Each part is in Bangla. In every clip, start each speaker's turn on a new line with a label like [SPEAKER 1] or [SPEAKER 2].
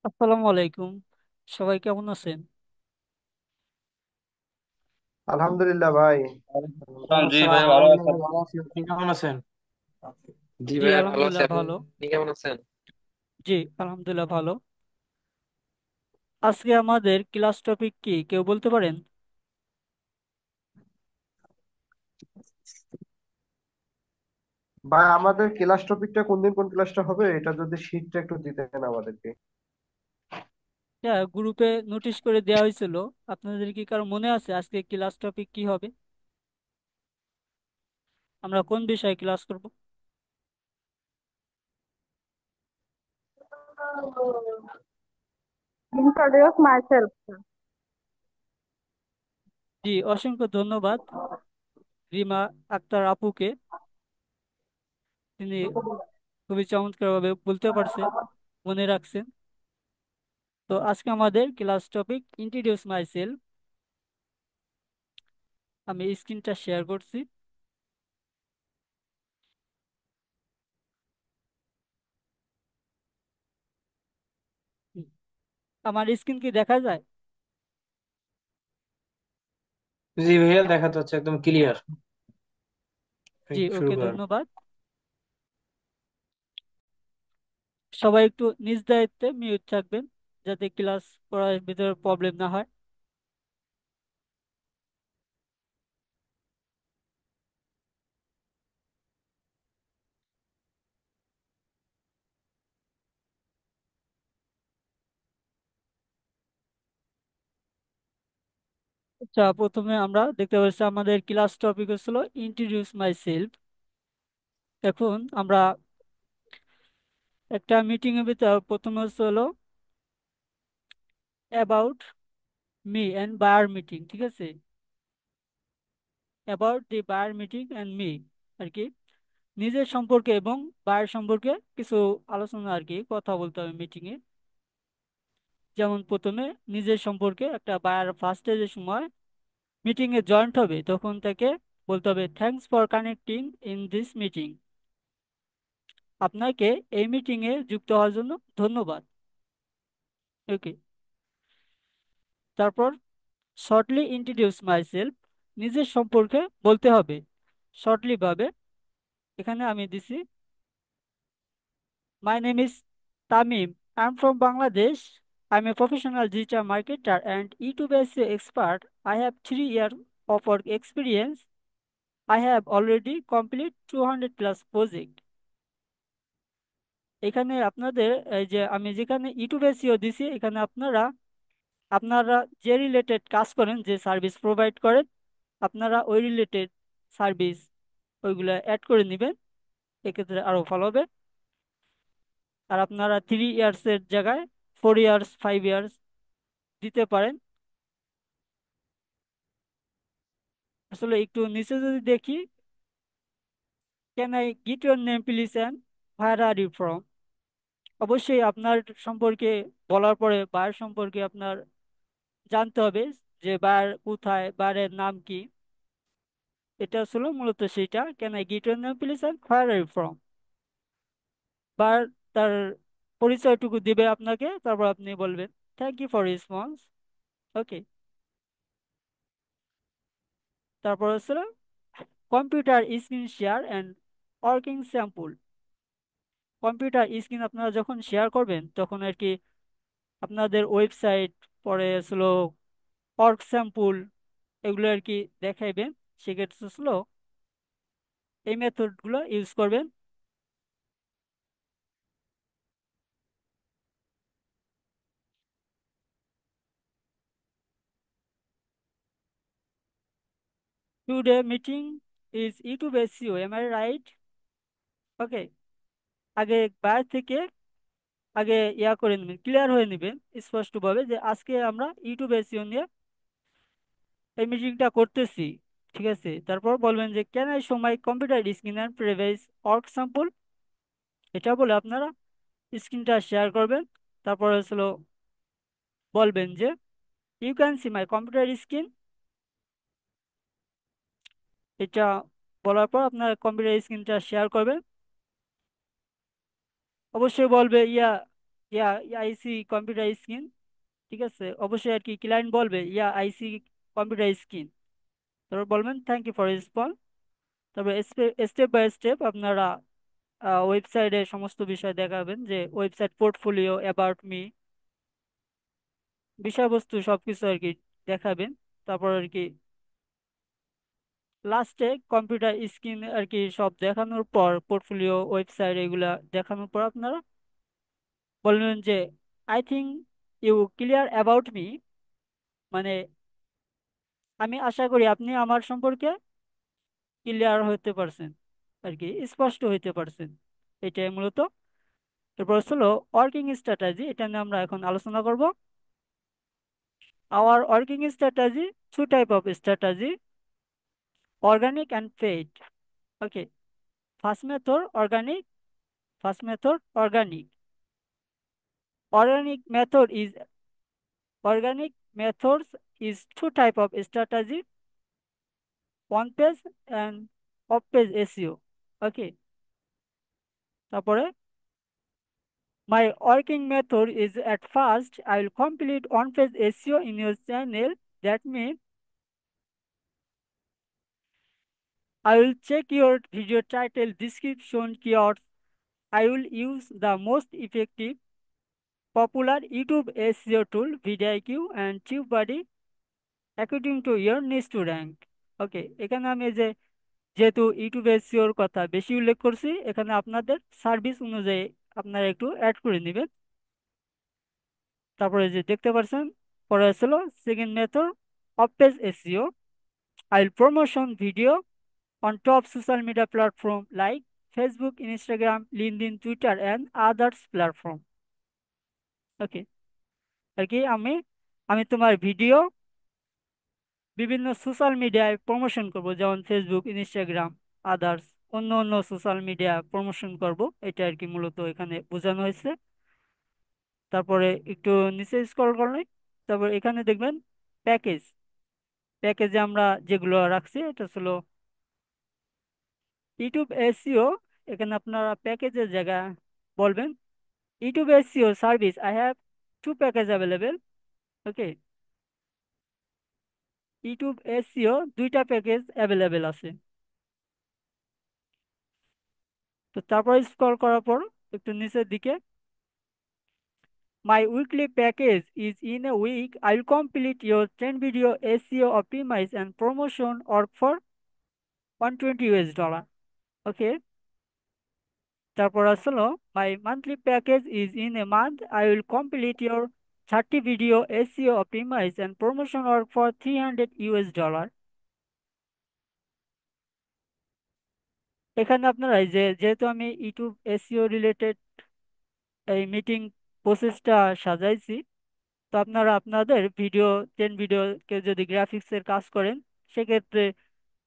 [SPEAKER 1] আসসালামু আলাইকুম। সবাই কেমন আছেন?
[SPEAKER 2] আলহামদুলিল্লাহ ভাই।
[SPEAKER 3] ওয়ালাইকুম
[SPEAKER 2] ওয়ালাইকুম
[SPEAKER 3] জি
[SPEAKER 2] আসসালাম,
[SPEAKER 3] ভাই, ভালো আছেন?
[SPEAKER 2] আলহামদুলিল্লাহ ভালো আছি, আপনি কেমন আছেন?
[SPEAKER 3] জি
[SPEAKER 1] জি
[SPEAKER 3] ভাই, ভালো আছি।
[SPEAKER 1] আলহামদুলিল্লাহ ভালো।
[SPEAKER 3] আপনি কেমন আছেন?
[SPEAKER 1] জি আলহামদুলিল্লাহ ভালো। আজকে আমাদের ক্লাস টপিক কি কেউ বলতে পারেন?
[SPEAKER 2] ভাই, আমাদের ক্লাস টপিকটা কোন দিন কোন ক্লাসটা হবে, এটা যদি শীটটা একটু দিতেন আমাদেরকে।
[SPEAKER 1] হ্যাঁ, গ্রুপে নোটিশ করে দেওয়া হয়েছিল। আপনাদের কি কারো মনে আছে আজকে ক্লাস টপিক কি হবে? আমরা কোন বিষয়ে ক্লাস করব?
[SPEAKER 4] Introduce myself.
[SPEAKER 1] জি, অসংখ্য ধন্যবাদ রিমা আক্তার আপুকে। তিনি খুবই চমৎকারভাবে বলতে পারছেন, মনে রাখছেন। তো আজকে আমাদের class topic introduce my self. আমি স্ক্রিনটা শেয়ার করছি। আমার স্ক্রিন কি দেখা যায়?
[SPEAKER 3] জি ভাইয়া, দেখা যাচ্ছে একদম ক্লিয়ার।
[SPEAKER 1] জি,
[SPEAKER 3] শুরু
[SPEAKER 1] ওকে,
[SPEAKER 3] করেন।
[SPEAKER 1] ধন্যবাদ। সবাই একটু নিজ দায়িত্বে মিউট থাকবেন, যাতে ক্লাস করার ভিতরে প্রবলেম না হয়। আচ্ছা, প্রথমে আমরা দেখতে পাচ্ছি আমাদের ক্লাস টপিক হচ্ছিল ইন্ট্রোডিউস মাই সেলফ। এখন আমরা একটা মিটিং এর ভিতর প্রথমে হলো about me and buyer meeting, ঠিক আছে? About the buyer meeting and me আর কি, নিজের সম্পর্কে এবং বায়ার সম্পর্কে কিছু আলোচনা আর কি, কথা বলতে হবে মিটিং এ। যেমন প্রথমে নিজের সম্পর্কে একটা বায়ার ফার্স্টে যে সময় মিটিং এ জয়েন্ট হবে তখন তাকে বলতে হবে thanks for connecting in this meeting. আপনাকে এই মিটিং এ যুক্ত হওয়ার জন্য ধন্যবাদ। ওকে। তারপর শর্টলি ইন্ট্রোডিউস মাই সেলফ, নিজের সম্পর্কে বলতে হবে শর্টলি ভাবে। এখানে আমি দিছি, my name is Tamim, I am from Bangladesh, I M a professional digital marketer and YouTube SEO expert, I have 3 years of work experience, I have already complete 200 plus project। এখানে আপনাদের এই যে আমি যেখানে ইউটিউব এসইও দিছি, এখানে আপনারা আপনারা যে রিলেটেড কাজ করেন, যে সার্ভিস প্রোভাইড করেন, আপনারা ওই রিলেটেড সার্ভিস ওইগুলা অ্যাড করে নেবেন, এক্ষেত্রে আরো ভালো হবে। আর আপনারা 3 years এর জায়গায় 4 years 5 years দিতে পারেন। আসলে একটু নিচে যদি দেখি, can I get your name please and where are you from. অবশ্যই আপনার সম্পর্কে বলার পরে বায়ার সম্পর্কে আপনার জানতে হবে, যে বায়ার কোথায়, বায়ারের নাম কি। এটা আসলে মূলত সেইটা, can I get your name please and where are you from. Buyer তার পরিচয়টুকু দিবে আপনাকে, তারপর আপনি বলবেন thank you for response. Okay. তারপর হচ্ছে computer screen share and working sample. Computer screen আপনারা যখন শেয়ার করবেন তখন আর কি আপনাদের ওয়েবসাইট, পরে আসলে ওয়ার্ক স্যাম্পল, এগুলো আর কি দেখাইবেন। সেক্ষেত্রে আসলে এই মেথডগুলো ইউজ করবেন। Today meeting is YouTube SEO, am I right? Okay. আগে বাইরে থেকে আগে ইয়া করে নেবেন, ক্লিয়ার হয়ে নেবেন স্পষ্টভাবে, যে আজকে আমরা ইউটিউব এসইও নিয়ে এই মিটিংটা করতেছি, ঠিক আছে? তারপর বলবেন যে can I show my computer screen and previous work sample. এটা বলে আপনারা স্ক্রিনটা শেয়ার করবেন। তারপর হলো বলবেন যে you can see my computer screen. এটা বলার পর আপনার কম্পিউটার স্ক্রিনটা শেয়ার করবেন। অবশ্যই বলবে ইয়া ইয়া আইসি কম্পিউটার স্ক্রিন, ঠিক আছে, অবশ্যই আর কি ক্লায়েন্ট বলবে ইয়া আইসি কম্পিউটার স্ক্রিন, তারপর বলবেন থ্যাংক ইউ ফর রেসপন্স। তারপর স্টেপ বাই স্টেপ আপনারা ওয়েবসাইটে সমস্ত বিষয় দেখাবেন, যে ওয়েবসাইট পোর্টফোলিও, অ্যাবাউট মি, বিষয়বস্তু সবকিছু আর কি দেখাবেন। তারপর আর কি লাস্টে কম্পিউটার স্ক্রিন আর কি সব দেখানোর পর, পোর্টফোলিও, ওয়েবসাইট এগুলা দেখানোর পর আপনারা বলবেন যে I think you clear about me, মানে আমি আশা করি আপনি আমার সম্পর্কে ক্লিয়ার হতে পারছেন, আর কি স্পষ্ট হইতে পারছেন। এটাই মূলত। এরপর হলো ওয়ার্কিং স্ট্র্যাটেজি, এটা নিয়ে আমরা এখন আলোচনা করব। Our working strategy, two type of strategy, organic and paid. Okay, first method organic, first method organic. Organic method is organic methods is two type of strategy, one page and off page SEO. Okay, তারপরে my working method is at first I will complete one page SEO in your channel. That means I will check your video title, description, keywords. I will use the most effective popular YouTube SEO tool vidIQ and TubeBuddy according to your niche to rank. ওকে, এখানে আমি এই যে যেহেতু ইউটিউব এসইওর কথা বেশি উল্লেখ করছি, এখানে আপনাদের সার্ভিস অনুযায়ী আপনারা একটু অ্যাড করে নেবেন। তারপরে যে দেখতে পাচ্ছেন, পরে ছিল second method of page SEO. I will promotion video on top social media platform like Facebook, Instagram, LinkedIn, Twitter and others platform. Okay, আর কি আমি আমি তোমার ভিডিও বিভিন্ন সোশ্যাল মিডিয়ায় প্রমোশন করব, যেমন ফেসবুক, ইনস্টাগ্রাম, আদার্স অন্য অন্য সোশ্যাল মিডিয়া প্রমোশন করব, এটা আর কি মূলত এখানে বোঝানো হয়েছে। তারপরে একটু নিচে স্ক্রল করলে তারপর এখানে দেখবেন প্যাকেজ, প্যাকেজে আমরা যেগুলো রাখছি এটা হলো ইউটিউব এসইও। এখানে আপনারা প্যাকেজের জায়গা বলবেন YouTube SEO service, I have to package available. Okay, YouTube SEO দুইটা প্যাকেজ অ্যাভেলেবেল আছে। তো তারপর স্ক্রল করার পর একটু নিচের দিকে my weekly package is in a week. I will complete your 10 video SEO optimize and promotion or for $120। Okay. তারপর আসলো my monthly package is in a month. I will complete your 30 video SEO optimize and promotion or for $300। এখানে আপনারা এই যে যেহেতু আমি ইউটিউব এসইও রিলেটেড এই মিটিং প্রসেসটা সাজাইছি, তো আপনারা আপনাদের ভিডিও 10 ভিডিও কেউ যদি গ্রাফিক্সের কাজ করেন, সেক্ষেত্রে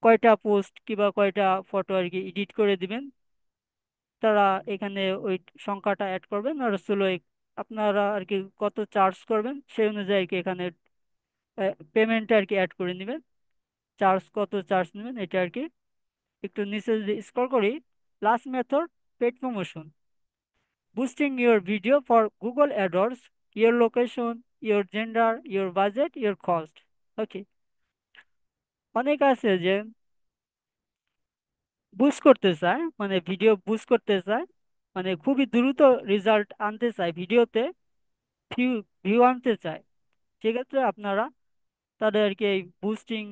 [SPEAKER 1] কয়টা পোস্ট কিংবা কয়টা ফটো আর কি এডিট করে দিবেন, তারা এখানে ওই সংখ্যাটা অ্যাড করবেন। আর হলো আপনারা আর কি কত চার্জ করবেন সেই অনুযায়ী আর কি এখানে পেমেন্ট আর কি অ্যাড করে নেবেন, চার্জ কত চার্জ নেবেন এটা আর কি। একটু নিচে যদি স্ক্রল করি, last method paid promotion, boosting your video for Google AdWords, your location, your gender, your budget, your cost. Okay, অনেক আছে যে বুস্ট করতে চায়, মানে ভিডিও বুস্ট করতে চায়, মানে খুবই দ্রুত রেজাল্ট আনতে চায়, ভিডিওতে ভিউ ভিউ আনতে চায়, সেক্ষেত্রে আপনারা তাদের আর কি এই বুস্টিং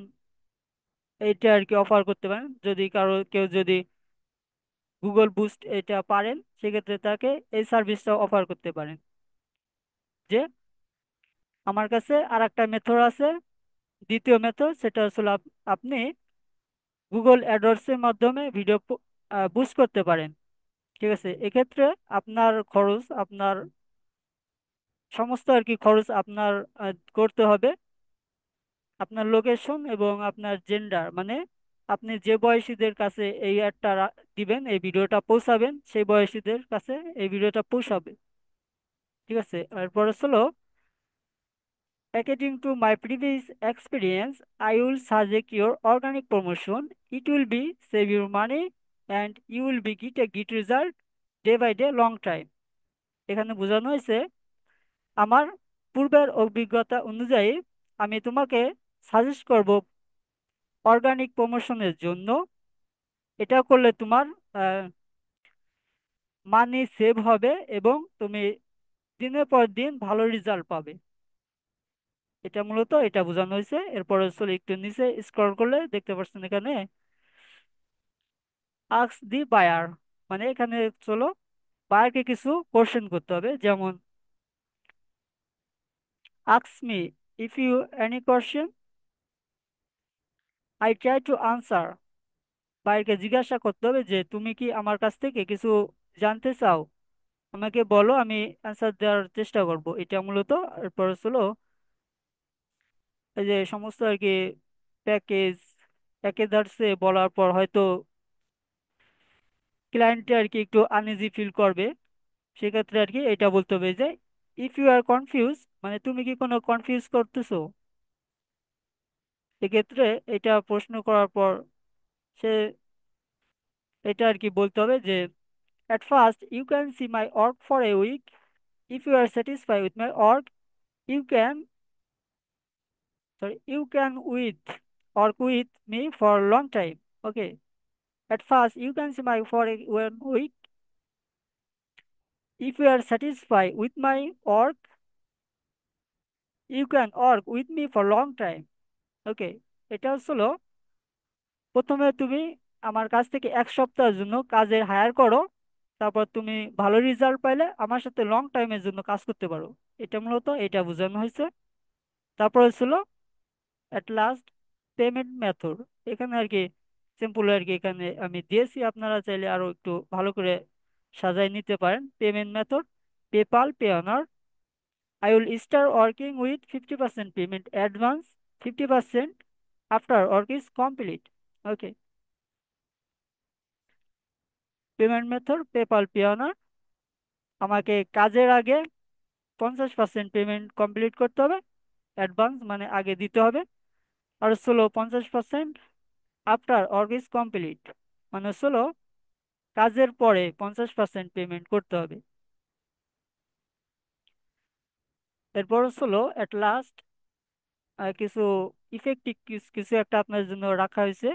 [SPEAKER 1] এটা আর কি অফার করতে পারেন। যদি কারো কেউ যদি গুগল বুস্ট এটা পারেন, সেক্ষেত্রে তাকে এই সার্ভিসটা অফার করতে পারেন। যে আমার কাছে আর একটা মেথড আছে, দ্বিতীয় মেথড, সেটা আসলে আপনি গুগল অ্যাডওয়ার্ডসের মাধ্যমে ভিডিও বুস্ট করতে পারেন। ঠিক আছে, এক্ষেত্রে আপনার খরচ, আপনার সমস্ত আর কি খরচ আপনার করতে হবে। আপনার লোকেশন এবং আপনার জেন্ডার, মানে আপনি যে বয়সীদের কাছে এই অ্যাডটা দিবেন, এই ভিডিওটা পৌঁছাবেন, সেই বয়সীদের কাছে এই ভিডিওটা পৌঁছাবে। ঠিক আছে, এরপর হলো according to my previous experience, I will suggest your organic promotion. It will be save your money and you will be get a good result day by day long time. এখানে বোঝানো হয়েছে আমার পূর্বের অভিজ্ঞতা অনুযায়ী আমি তোমাকে সাজেস্ট করব অর্গানিক প্রমোশনের জন্য। এটা করলে তোমার মানি সেভ হবে এবং তুমি দিনের পর দিন ভালো রেজাল্ট পাবে। এটা মূলত এটা বোঝানো হয়েছে। এরপরে চলে একটু নিচে স্ক্রল করলে দেখতে পাচ্ছেন এখানে আস্ক দি বায়ার, মানে এখানে চলো বায়ারকে কিছু কোশ্চেন করতে হবে, যেমন ask me if you any question, I try to answer. বায়ারকে জিজ্ঞাসা করতে হবে যে তুমি কি আমার কাছ থেকে কিছু জানতে চাও, আমাকে বলো, আমি অ্যান্সার দেওয়ার চেষ্টা করব। এটা মূলত। এরপর হলো এই যে সমস্ত আর কি প্যাকেজ প্যাকেজার্সে বলার পর হয়তো ক্লায়েন্টে আর কি একটু আনইজি ফিল করবে, সেক্ষেত্রে আর কি এটা বলতে হবে যে ইফ ইউ আর কনফিউজ, মানে তুমি কি কোনো কনফিউজ করতেছো, এক্ষেত্রে এটা প্রশ্ন করার পর সে এটা আর কি বলতে হবে যে at first you can see my work for a week. If you are satisfied with my work, you can you can work with me for a long time. Okay, at first you can see my for a 1 week. If you are satisfied with my work, you can work with me for long time. Okay, এটা হলো প্রথমে তুমি আমার কাছ থেকে 1 সপ্তাহের জন্য কাজে হায়ার করো, তারপর তুমি ভালো রেজাল্ট পাইলে আমার সাথে লং টাইমের জন্য কাজ করতে পারো। এটা মূলত এটা বোঝানো হয়েছে। তারপর ছিল অ্যাট লাস্ট পেমেন্ট মেথড। এখানে আর কি সিম্পল আর কি এখানে আমি দিয়েছি, আপনারা চাইলে আরো একটু ভালো করে সাজাই নিতে পারেন। Payment method PayPal pay honour, I will start working with 50% payment advance, 50% after work is complete. Okay. Payment method PayPal pay honour, আমাকে কাজের আগে 50% পেমেন্ট কমপ্লিট করতে হবে, অ্যাডভান্স মানে আগে দিতে হবে। আর হলো 50% আফটার ওয়ার্ক ইজ কমপ্লিট, মানে হলো কাজের পরে 50% পেমেন্ট করতে হবে। এরপর হলো অ্যাট লাস্ট কিছু ইফেক্টিভ কিছু একটা আপনার জন্য রাখা হয়েছে,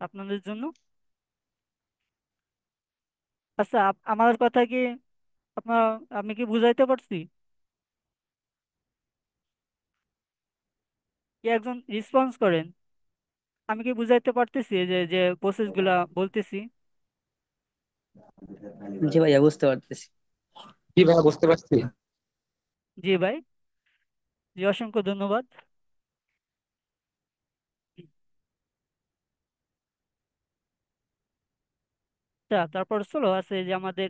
[SPEAKER 1] আপনাদের জন্য। আচ্ছা, আমার কথা কি আপনার, আমি কি বুঝাইতে পারছি? কি একজন রেসপন্স করেন, আমি কি বুঝাইতে পারতেছি যে যে প্রসেস গুলা বলতেছি?
[SPEAKER 5] জি ভাইয়া বুঝতে পারতেছি।
[SPEAKER 3] কি ভাই, বুঝতে পারছি।
[SPEAKER 1] জি ভাই, জি অসংখ্য ধন্যবাদ। তারপর চলো আছে যে আমাদের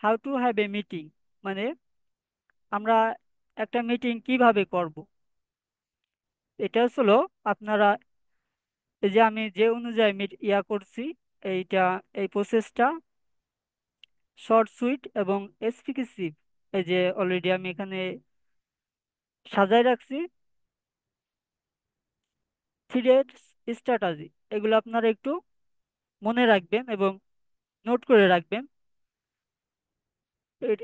[SPEAKER 1] how to have a meeting, মানে আমরা একটা মিটিং কিভাবে করব। এটা হলো আপনারা এই যে আমি যে অনুযায়ী করছি, এইটা এই প্রসেসটা শর্ট সুইট এবং এক্সপ্লিসিভ, এই যে অলরেডি আমি এখানে সাজায় রাখছি 3 স্ট্র্যাটাজি। এগুলো আপনারা একটু মনে রাখবেন এবং নোট করে রাখবেন।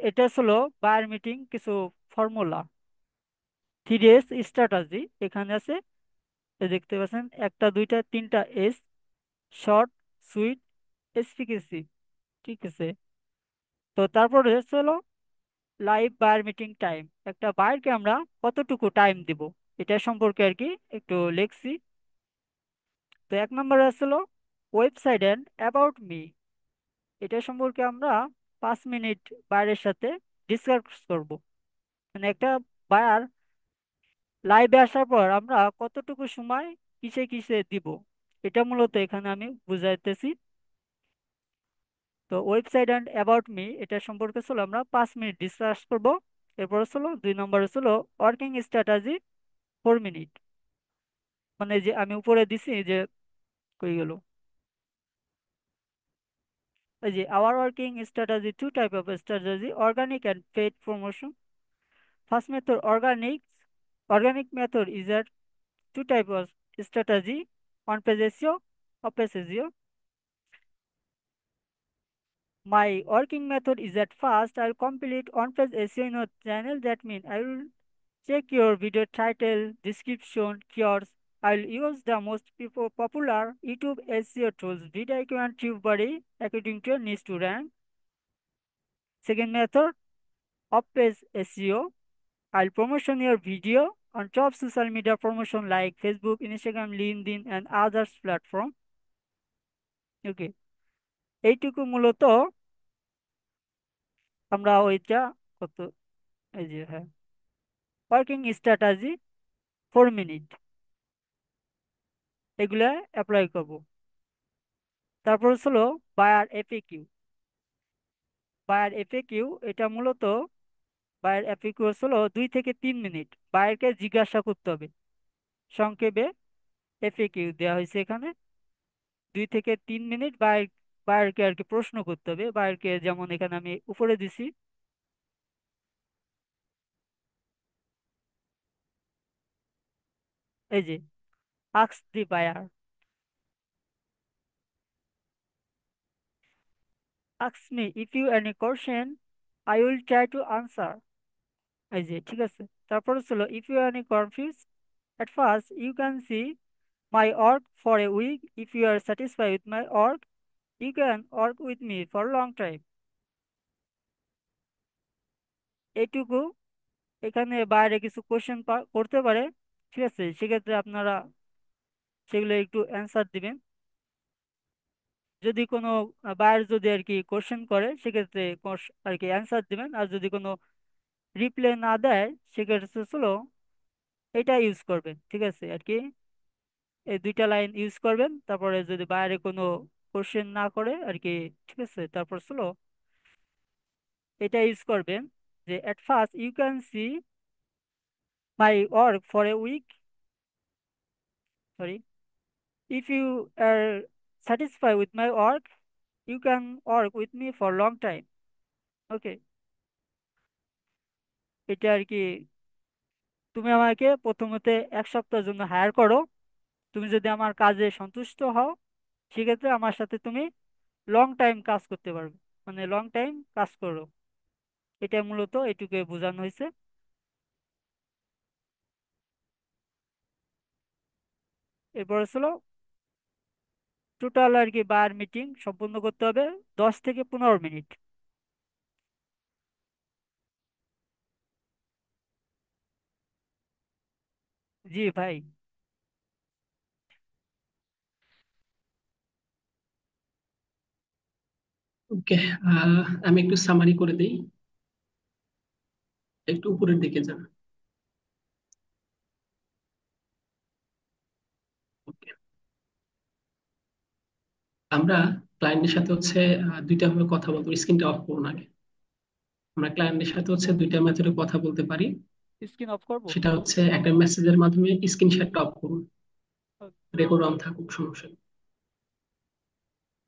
[SPEAKER 1] এটা হলো বায়ার মিটিং কিছু ফর্মুলা। 3 স্ট্র্যাটাজি এখানে আছে, এই দেখতে পাচ্ছেন একটা দুইটা তিনটা এস, শর্ট সুইট এক্সপ্লিসিভ। ঠিক আছে। তো তারপরে হলো লাইভ বায়ার মিটিং টাইম, একটা বায়ারকে আমরা কতটুকু টাইম দিব এটা সম্পর্কে আর কি একটু লিখছি। তো 1 নম্বরে আসলো ওয়েবসাইট অ্যান্ড অ্যাবাউট মি, এটা সম্পর্কে আমরা 5 মিনিট বায়ারের সাথে ডিসকাস করব। মানে একটা বায়ার লাইভে আসার পর আমরা কতটুকু সময় কিসে কিসে দিব, এটা মূলত এখানে আমি বুঝাইতেছি। তো ওয়েবসাইট অ্যান্ড অ্যাবাউট মি এটা সম্পর্কে ছিল আমরা 5 মিনিট ডিসকাস করব। এরপর ছিল 2 নম্বরে ছিল ওয়ার্কিং স্ট্র্যাটাজি 4 মিনিট, মানে যে আমি উপরে দিছি যে কই গেল, এই যে our working strategy two type of strategy organic and paid promotion. First method organic method is a two type of strategy, on page SEO, off page SEO. My working method is that first I'll complete on-page SEO in a channel. That means I will check your video title, description, keywords. I'll use the most popular YouTube SEO tools, vidIQ and TubeBuddy, according to your niche to rank. Second method, off-page SEO. I'll promotion your video on top social media promotion like Facebook, Instagram, LinkedIn, and others platform. ওকে, এইটুকু মূলত আমরা ওইটা কত, এই যে হ্যাঁ, ওয়ার্কিং স্ট্র্যাটাজি 4 মিনিট, এগুলা অ্যাপ্লাই করব। তারপর হলো বায়ার এফএকিউ। বায়ার এফএকিউ এটা মূলত, বায়ার এফএকিউ হলো 2 থেকে 3 মিনিট বায়ারকে জিজ্ঞাসা করতে হবে। সংক্ষেপে এফএকিউ দেওয়া হয়েছে এখানে। 2 থেকে 3 মিনিট বায়ারকে আর কি প্রশ্ন করতে হবে বায়ারকে, যেমন এখানে আমি উপরে দিছি, এই যে ask the buyer, ask me if you any question, I will try to answer. এই যে ঠিক আছে। তারপর ছিল if you any confuse at first you can see my work for a week. If you are satisfied with my work, you can work with me for a long time. এইটুকু। এখানে বাইরে কিছু কোশ্চেন করতে পারে, ঠিক আছে, সেক্ষেত্রে আপনারা সেগুলো একটু অ্যান্সার দিবেন। যদি কোনো বাইরে যদি আর কি কোশ্চেন করে সেক্ষেত্রে আর কি অ্যান্সার দিবেন, আর যদি কোনো রিপ্লাই না দেয় সেক্ষেত্রে হলো এটা ইউজ করবেন, ঠিক আছে আর কি। এই 2টা লাইন ইউজ করবেন, তারপরে যদি বাইরে কোনো কোশ্চেন না করে আর কি, ঠিক আছে, তারপর হলো এটা ইউজ করবেন যে at first you can see my work for a week, sorry, if you are satisfied with my work, you can work with me for long time. ওকে, এটা আর কি, তুমি আমাকে প্রথমতে 1 সপ্তাহের জন্য হায়ার করো, তুমি যদি আমার কাজে সন্তুষ্ট হও সেক্ষেত্রে আমার সাথে তুমি লং টাইম কাজ করতে পারবে, মানে লং টাইম কাজ করো। এটা মূলত এটুকু বোঝানো হয়েছে। এরপর ছিল টোটাল আর কি বার মিটিং সম্পূর্ণ করতে হবে 10 থেকে 15 মিনিট। জি ভাই।
[SPEAKER 6] ওকে, আমি একটু সামারি করে দিই। একটু উপরের দিকে যান। ওকে, আমরা ক্লায়েন্টের সাথে দুইটা ভাবে কথা বলবো। স্ক্রিনটা অফ করুন আগে। আমরা ক্লায়েন্টের সাথে দুইটা মেথডে কথা বলতে পারি।
[SPEAKER 1] স্ক্রিন অফ করবো?
[SPEAKER 6] সেটা একটা মেসেজের মাধ্যমে। স্ক্রিনশটটা অফ করুন, রেকর্ড অন থাকুক, সমস্যা নেই।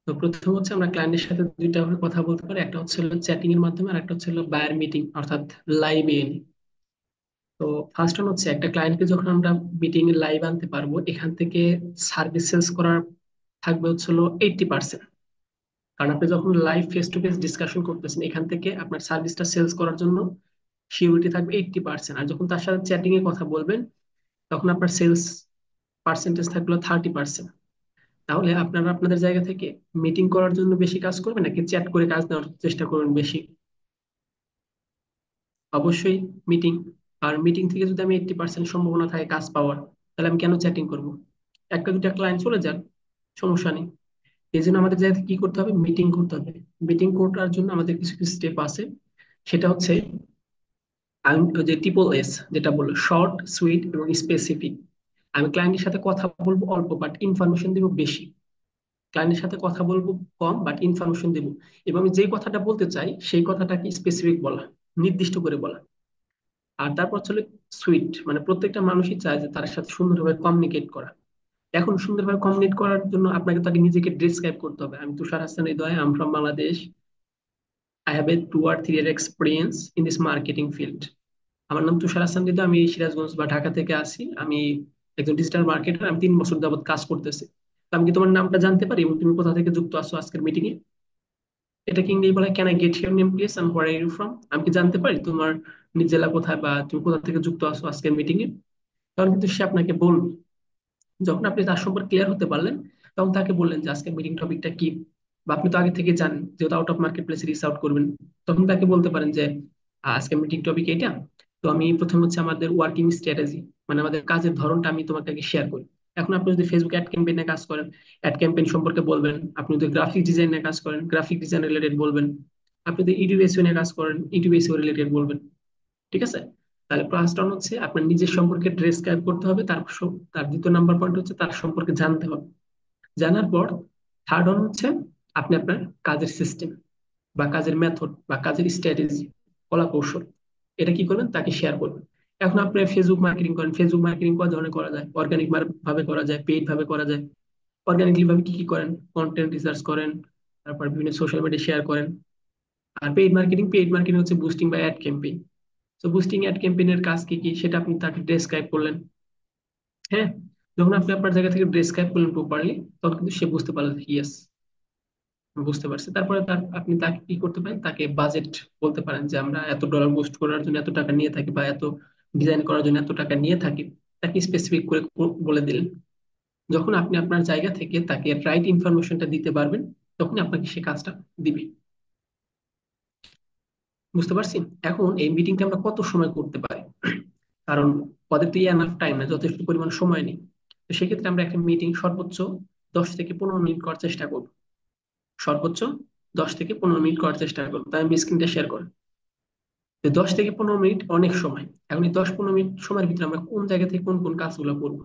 [SPEAKER 6] তো প্রথম আমরা ক্লায়েন্টের সাথে দুইটা ভাবে কথা বলতে পারি। একটা হলো চ্যাটিং এর মাধ্যমে, আর একটা হলো বায়ার মিটিং অর্থাৎ লাইভে এনে। তো ফার্স্ট ওয়ান একটা ক্লায়েন্টকে যখন আমরা মিটিং এ লাইভ আনতে পারবো, এখান থেকে সার্ভিস সেলস করার থাকবে 80%। কারণ আপনি যখন live face to face discussion করতেছেন, এখান থেকে আপনার সার্ভিসটা সেলস করার জন্য সিউরিটি থাকবে 80%। আর যখন তার সাথে চ্যাটিং এ কথা বলবেন তখন আপনার সেলস পার্সেন্টেজ থাকলো 30%। তাহলে আপনারা আপনাদের জায়গা থেকে মিটিং করার জন্য বেশি কাজ করবেন নাকি চ্যাট করে কাজ নেওয়ার চেষ্টা করবেন বেশি? অবশ্যই মিটিং। আর মিটিং থেকে যদি আমি 80% সম্ভাবনা থাকে কাজ পাওয়ার, তাহলে আমি কেন চ্যাটিং করব? একটা দুটা ক্লায়েন্ট চলে যান, সমস্যা নেই। এই জন্য আমাদের জায়গাতে কি করতে হবে? মিটিং করতে হবে। মিটিং করার জন্য আমাদের কিছু কিছু স্টেপ আছে। সেটা আমি ওই যে TSS যেটা বললো, শর্ট, সুইট এবং স্পেসিফিক। আমি ক্লায়েন্টের সাথে কথা বলবো অল্প, বাট ইনফরমেশন দিব বেশি। ক্লায়েন্টের সাথে কথা বলবো কম, বাট ইনফরমেশন দিব। এবং আমি যেই কথাটা বলতে চাই সেই কথাটাকে স্পেসিফিক বলা, নির্দিষ্ট করে বলা। আর তারপর সুইট, মানে প্রত্যেকটা মানুষই চায় যে তার সাথে সুন্দরভাবে কমিউনিকেট করা। এখন সুন্দরভাবে কমিউনিকেট করার জন্য আপনাকে তাকে নিজেকে ডিসক্রাইব করতে হবে। আমি Tushar Hasan Hridoy, am from Bangladesh. I have a 2 or 3 year experience in this marketing field. আমার নাম তুষার হাসান হৃদয়, আমি সিরাজগঞ্জ বা ঢাকা থেকে আসি। আমি একজন ডিজিটাল মার্কেটার, আমি 3 বছর যাবত কাজ করতেছি। তো আমি কি তোমার নামটা জানতে পারি এবং তুমি কোথা থেকে যুক্ত আছো আজকের মিটিং এ? এটাকে ইংরেজি বলা can I get your name please and where are you from, আমি কি জানতে পারি তোমার নিজ জেলা কোথায় বা তুমি কোথা থেকে যুক্ত আছো আজকের মিটিং এ। তখন কিন্তু সে আপনাকে বলবে। যখন আপনি তার সম্পর্কে ক্লিয়ার হতে পারলেন, তখন তাকে বললেন যে আজকে মিটিং টপিকটা কি, বা আপনি তো আগে থেকে জানেন যেহেতু আউট অফ মার্কেট প্লেসে রিচ আউট করবেন, তখন তাকে বলতে পারেন যে আজকে মিটিং টপিক এটা। তো আমি প্রথম হচ্ছে আমাদের ওয়ার্কিং স্ট্র্যাটেজি, মানে আমাদের কাজের ধরনটা আমি তোমাকে আগে শেয়ার করি। এখন আপনি যদি ফেসবুক অ্যাড ক্যাম্পেইনে কাজ করেন, অ্যাড ক্যাম্পেইন সম্পর্কে বলবেন। আপনি যদি গ্রাফিক ডিজাইনে কাজ করেন, গ্রাফিক ডিজাইন রিলেটেড বলবেন। আপনি যদি ইউটিউব এসইও নিয়ে কাজ করেন, ইউটিউব এসইও রিলেটেড বলবেন। ঠিক আছে। তাহলে ক্লাস টাউন হচ্ছে আপনার নিজের সম্পর্কে ডেসক্রাইব করতে হবে, তার দ্বিতীয় নাম্বার পয়েন্ট হচ্ছে তার সম্পর্কে জানতে হবে। জানার পর থার্ড অন হচ্ছে আপনি আপনার কাজের সিস্টেম বা কাজের মেথড বা কাজের স্ট্র্যাটেজি, কলা কৌশল, এটা কি করবেন তাকে শেয়ার করবেন। এখন আপনি ফেসবুক মার্কেটিং করেন, ফেসবুক মার্কেটিং কয় ধরনের করা যায়, অর্গানিক ভাবে করা যায়, পেইড ভাবে করা যায়। অর্গানিকলি ভাবে কি কি করেন, কন্টেন্ট রিসার্চ করেন, তারপর বিভিন্ন সোশ্যাল মিডিয়া শেয়ার করেন। আর পেইড মার্কেটিং হচ্ছে বুস্টিং বা অ্যাড ক্যাম্পেইন। তো বুস্টিং অ্যাড ক্যাম্পেইনের কাজ কি কি সেটা আপনি তাকে ডেসক্রাইব করলেন। হ্যাঁ, যখন আপনি আপনার জায়গা থেকে ডেসক্রাইব করলেন প্রপারলি, তখন কিন্তু সে বুঝতে পারলো ইয়েস, বুঝতে পারছে। তারপরে আপনি তাকে কি করতে পারেন, তাকে বাজেট বলতে পারেন যে আমরা এত ডলার বুস্ট করার জন্য এত টাকা নিয়ে থাকি, বা এত ডিজাইন করার জন্য এত টাকা নিয়ে থাকি। তাকে স্পেসিফিক করে বলে দিলেন। যখন আপনি আপনার জায়গা থেকে তাকে রাইট ইনফরমেশনটা দিতে পারবেন, তখন আপনাকে সে কাজটা দিবে। বুঝতে পারছি। এখন এই মিটিংটা আমরা কত সময় করতে পারি, কারণ ওদের তো এনাফ টাইম না, যথেষ্ট পরিমাণ সময় নেই। তো সেক্ষেত্রে আমরা একটা মিটিং সর্বোচ্চ 10 থেকে 15 মিনিট করার চেষ্টা করবো। সর্বোচ্চ 10 থেকে 15 মিনিট করার চেষ্টা করবো। তাই আমি স্ক্রিনটা শেয়ার করি। তো 10 থেকে 15 মিনিট অনেক সময়। এখন এই 10-15 মিনিট সময়ের ভিতরে আমরা কোন জায়গা থেকে কোন কোন কাজগুলো করবো।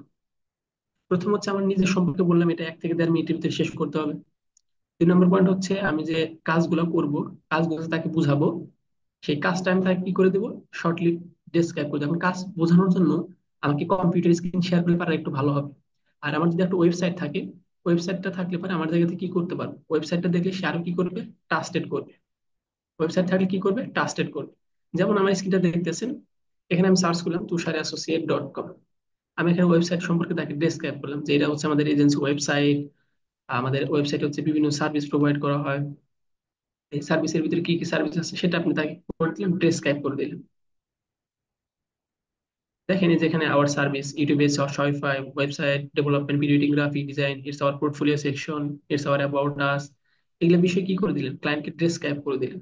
[SPEAKER 6] প্রথম হচ্ছে আমার নিজের সম্পর্কে বললাম, এটা 1 থেকে 1.5 মিনিটের ভিতরে শেষ করতে হবে। 2 নম্বর পয়েন্ট হচ্ছে আমি যে কাজগুলো করব, কাজগুলো তাকে বুঝাবো, সেই কাজটা আমি তাকে কি করে দেবো, শর্টলি ডেসক্রাইব করে দেবো। এখন কাজ বোঝানোর জন্য আমাকে কম্পিউটার স্ক্রিন শেয়ার করলে পারা একটু ভালো হবে। আর আমার যদি একটা ওয়েবসাইট থাকে, ওয়েবসাইটটা থাকলে পরে আমার জায়গাতে কি করতে পারবো, ওয়েবসাইটটা দেখলে সে আরো কি করবে, ট্রাস্টেড করবে। ওয়েবসাইট থাকলে কি করবে, ট্রাস্টেড করবে। যেমন আমার স্ক্রিনটা দেখতেছেন, এখানে আমি সার্চ করলাম tusharassociate.com। আমি এখানে ওয়েবসাইট সম্পর্কে তাকে ডেসক্রাইব করলাম যে এটা হচ্ছে আমাদের এজেন্সি ওয়েবসাইট। আমাদের ওয়েবসাইটে হচ্ছে বিভিন্ন সার্ভিস প্রোভাইড করা হয়। এই সার্ভিসের ভিতরে কি কি সার্ভিস আছে সেটা আপনি তাকে করে দিলেন, ডেসক্রাইব করে দিলেন। দেখেন এই যে এখানে our service, YouTube as Shopify, website development, video editing, graphic design, it's our portfolio section, it's our about us. এগুলো বিষয় কি করে দিলেন, ক্লায়েন্টকে ডেসক্রাইব করে দিলেন।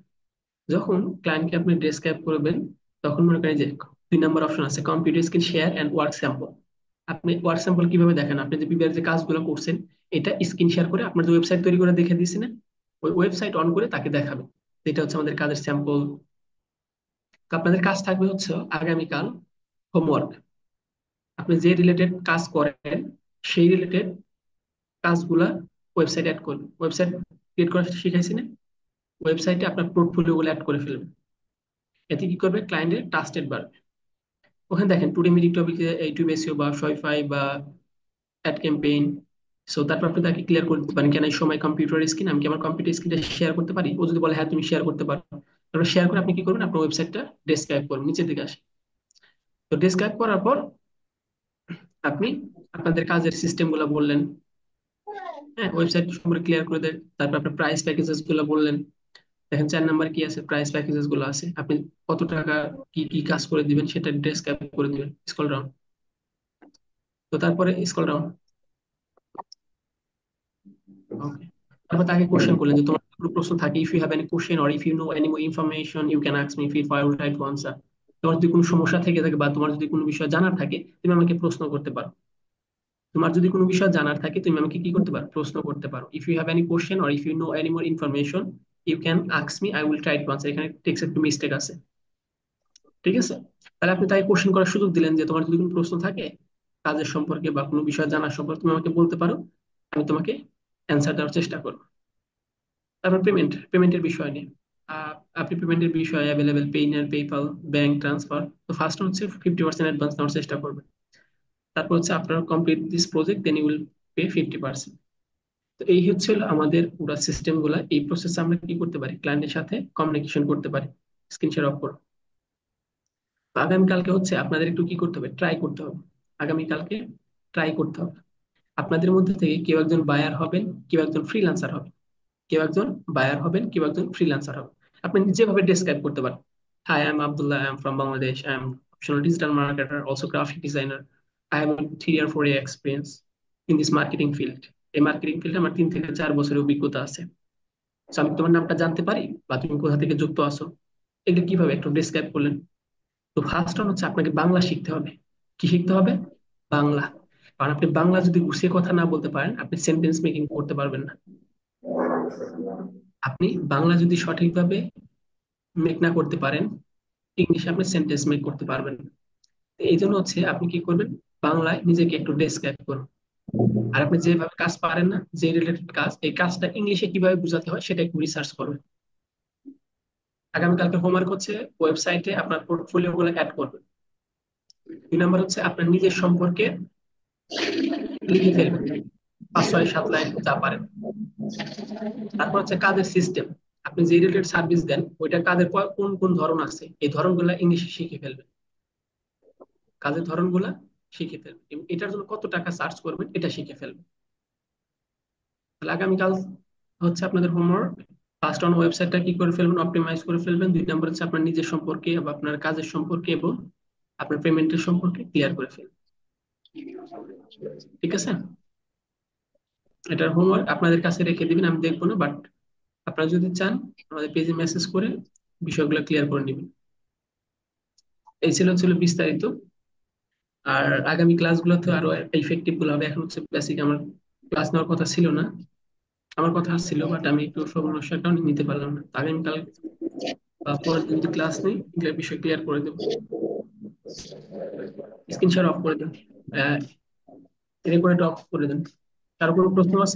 [SPEAKER 6] যখন ক্লায়েন্টকে আপনি ডেসক্রাইব করবেন, তখন মনে করেন যে 2 নম্বর অপশন আছে computer screen share and work sample. আপনি ওয়ার্ক স্যাম্পল কিভাবে দেখেন, আপনি যে প্রিভিয়াস যে কাজগুলো করছেন এটা স্ক্রিন শেয়ার করে আপনার যে ওয়েবসাইট তৈরি করে দেখে দিয়েছেন, ওই ওয়েবসাইট অন করে তাকে দেখাবেন। এটা হচ্ছে আমাদের কাজের স্যাম্পল। তো আপনাদের কাজ থাকবে হচ্ছে আগামীকাল হোমওয়ার্ক, আপনি যে রিলেটেড কাজ করেন সেই রিলেটেড কাজগুলা ওয়েবসাইট অ্যাড করবেন। ওয়েবসাইট ক্রিয়েট করা শিখাইছি না, ওয়েবসাইটে আপনার পোর্টফোলিও গুলো অ্যাড করে ফেলবেন। এতে কি করবে, ক্লায়েন্টের ট্রাস্টেড বাড়বে। ওখানে দেখেন টুডে মিটিং টপিকে ইউটিউব এসইও বা শপিফাই বা অ্যাড ক্যাম্পেইন। সো তারপর আপনি তাকে ক্লিয়ার করে দিতে পারেন, কেন এই সময় কম্পিউটার স্ক্রিন, আমি কি আমার কম্পিউটার স্ক্রিনটা শেয়ার করতে পারি। ও যদি বলে হ্যাঁ তুমি শেয়ার করতে পারো, তারপর শেয়ার করে আপনি কি করবেন, আপনার ওয়েবসাইটটা ডেসক্রাইব করবেন, নিচের দিকে আসে। তো ডেসক্রাইব করার পর আপনি আপনাদের কাজের সিস্টেম গুলো বললেন। হ্যাঁ, ওয়েবসাইট সম্পর্কে ক্লিয়ার করে দেন। তারপর আপনার প্রাইস প্যাকেজেস গুলো বললেন। দেখেন 4 নাম্বার কি আছে, প্রাইস প্যাকেজেস গুলো আছে। আপনি কত টাকা কি কি কাজ করে দিবেন সেটা ডেসক্রাইব করে দিবেন। Scroll down. তো তারপরে স্ক্রল ডাউন। ওকে। তারপর তাকে কোশ্চেন করলেন যে তোমার কোনো প্রশ্ন থাকে, if you have any question or if you know any more information you can ask me, feel I will try to answer. তোমার যদি কোনো সমস্যা থেকে থাকে বা তোমার যদি কোনো বিষয় জানার থাকে, তুমি আমাকে প্রশ্ন করতে পারো। তোমার যদি কোনো বিষয় জানার থাকে তুমি আমাকে কি করতে পারো, প্রশ্ন করতে পারো। If you have any question or if you know any more information you can ask me, I will try to answer. এখানে টেক্সট একটু মিস্টেক আছে। ঠিক আছে। তাহলে আপনি তাকে কোশ্চেন করার সুযোগ দিলেন যে তোমার যদি কোনো প্রশ্ন থাকে কাজের সম্পর্কে বা কোনো বিষয় জানার সম্পর্কে, তুমি আমাকে বলতে পারো, আমি তোমাকে অ্যান্সার দেওয়ার চেষ্টা করবো। তারপর পেমেন্টের বিষয় নিয়ে আপনি পেমেন্টের বিষয়ে available Payoneer, PayPal, bank transfer. তো ফার্স্ট হচ্ছে 50% অ্যাডভান্স নেওয়ার চেষ্টা করবেন। তারপর হচ্ছে আপনার complete this project then you will pay 50%। তো এই হচ্ছে হলো আমাদের পুরো সিস্টেম গুলা। এই প্রসেসে আমরা কি করতে পারি, ক্লায়েন্টের সাথে কমিউনিকেশন করতে পারি। স্ক্রিন শেয়ার অফ করো। তো আগামীকালকে হচ্ছে আপনাদের একটু কি করতে হবে, ট্রাই করতে হবে। আগামীকালকে ট্রাই করতে হবে। আপনাদের মধ্যে থেকে কেউ একজন বায়ার হবেন, কেউ একজন ফ্রিল্যান্সার হবে। কেউ একজন বায়ার হবেন, কেউ একজন ফ্রিল্যান্সার হবেন। আপনি যেভাবে ডেসক্রাইব করতে পারেন, hi I am Abdullah, I am from Bangladesh, I am professional digital marketer, also graphic designer. I have a 3 or 4 year experience in this marketing field. এই মার্কেটিং ফিল্ডে আমার 3 থেকে 4 বছরের অভিজ্ঞতা আছে। So, আমি তোমার নামটা জানতে পারি বা তুমি কোথা থেকে যুক্ত আছো, এটা কিভাবে একটু ডেসক্রাইব করলেন। তো ফার্স্ট অন হচ্ছে আপনাকে বাংলা শিখতে হবে। কি শিখতে হবে? বাংলা। কারণ আপনি বাংলা যদি গুছিয়ে কথা না বলতে পারেন, আপনি সেন্টেন্স মেকিং করতে পারবেন না। আপনি বাংলা যদি সঠিকভাবে মেক না করতে পারেন, ইংলিশে আপনি সেন্টেন্স মেক করতে পারবেন না। এই জন্য হচ্ছে আপনি কি করবেন, বাংলায় নিজেকে একটু ডেসক্রাইব করুন। আর আপনি যেভাবে কাজ পারেন না, যে রিলেটেড কাজ, এই কাজটা ইংলিশে কিভাবে বোঝাতে হয় সেটা একটু রিসার্চ করবেন। আগামীকালকে হোমওয়ার্ক হচ্ছে ওয়েবসাইটে আপনার পোর্টফোলিও গুলো অ্যাড করবেন। 2 নম্বর হচ্ছে আপনার নিজের সম্পর্কে লিখে ফেলবেন, 5, 6, 7 লাইন যা পারেন। তারপর হচ্ছে কাজের সিস্টেম, আপনি যে রিলেটেড সার্ভিস দেন ওইটা কাজের কোন কোন ধরন আছে, এই ধরনগুলো ইংলিশে শিখে ফেলবেন। কাজের ধরনগুলা শিখে ফেলবেন এবং এটার জন্য কত টাকা চার্জ করবেন এটা শিখে ফেলবেন। তাহলে আগামীকাল হচ্ছে আপনাদের হোমওয়ার্ক, ফার্স্ট অন ওয়েবসাইটটা কি করে ফেলবেন, অপটিমাইজ করে ফেলবেন। 2 নম্বর হচ্ছে আপনার নিজের সম্পর্কে বা আপনার কাজের সম্পর্কে এবং আপনার পেমেন্টের সম্পর্কে ক্লিয়ার করে ফেলবেন। ঠিক আছে, এটার হোমওয়ার্ক আপনাদের কাছে রেখে দিবেন, আমি দেখবো না, বাট আপনারা যদি চান আমাদের পেজে মেসেজ করে বিষয়গুলো ক্লিয়ার করে নেবেন। এই ছিল বিস্তারিত। আর আগামী ক্লাসগুলোতে আরো ইফেক্টিভ গুলো হবে। এখন হচ্ছে বেসিক আমার ক্লাস নেওয়ার কথা ছিল না, আমার কথা ছিল, বাট আমি একটু সমস্যার কারণে নিতে পারলাম না। আগামীকাল বা পরের দিন যদি ক্লাস নেই, এগুলো বিষয় ক্লিয়ার করে দেবো। স্ক্রিনশট অফ করে দেন, রেকর্ড অফ করে দেন। কারো কোনো প্রশ্ন আছে?